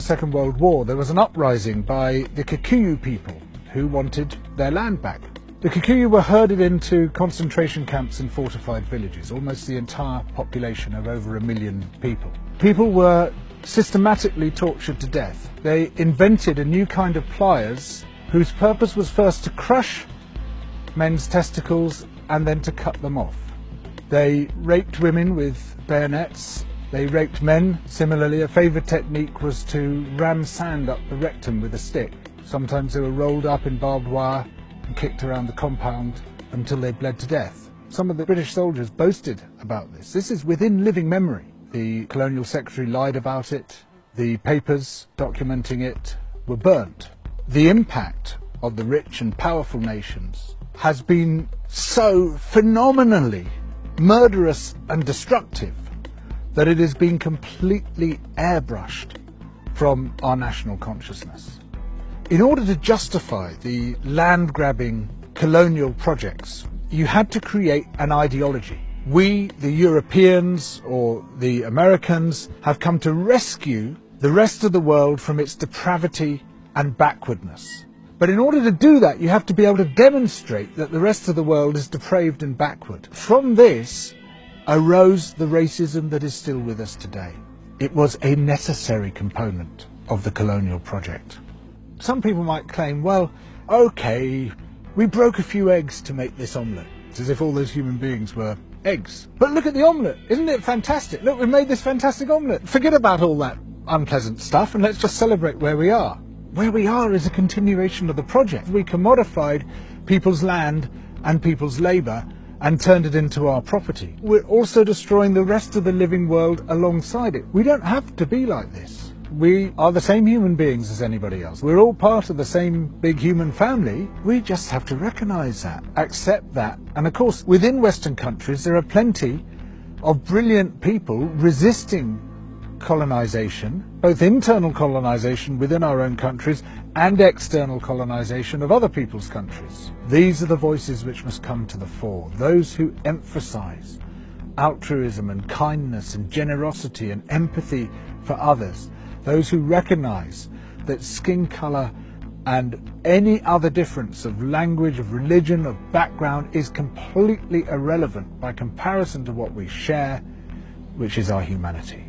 Second World War, there was an uprising by the Kikuyu people who wanted their land back. The Kikuyu were herded into concentration camps and fortified villages, almost the entire population of over 1 million people. People were systematically tortured to death. They invented a new kind of pliers whose purpose was first to crush men's testicles and then to cut them off. They raped women with bayonets. They raped men. Similarly, a favourite technique was to ram sand up the rectum with a stick. Sometimes they were rolled up in barbed wire and kicked around the compound until they bled to death. Some of the British soldiers boasted about this. This is within living memory. The Colonial Secretary lied about it. The papers documenting it were burnt. The impact of the rich and powerful nations has been so phenomenally murderous and destructive that it has been completely airbrushed from our national consciousness. In order to justify the land-grabbing colonial projects, you had to create an ideology. We, the Europeans or the Americans, have come to rescue the rest of the world from its depravity and backwardness. But in order to do that, you have to be able to demonstrate that the rest of the world is depraved and backward. From this arose the racism that is still with us today. It was a necessary component of the colonial project. Some people might claim, well, okay, we broke a few eggs to make this omelette. It's as if all those human beings were eggs. But look at the omelette. Isn't it fantastic? Look, we made this fantastic omelette. Forget about all that unpleasant stuff and let's just celebrate where we are. Where we are is a continuation of the project. We commodified people's land and people's labour and turned it into our property. We're also destroying the rest of the living world alongside it. We don't have to be like this. We are the same human beings as anybody else. We're all part of the same big human family. We just have to recognise that, accept that. And of course, within Western countries, there are plenty of brilliant people resisting colonization, both internal colonization within our own countries and external colonization of other people's countries. These are the voices which must come to the fore, those who emphasize altruism and kindness and generosity and empathy for others, those who recognize that skin color and any other difference of language, of religion, of background is completely irrelevant by comparison to what we share, which is our humanity.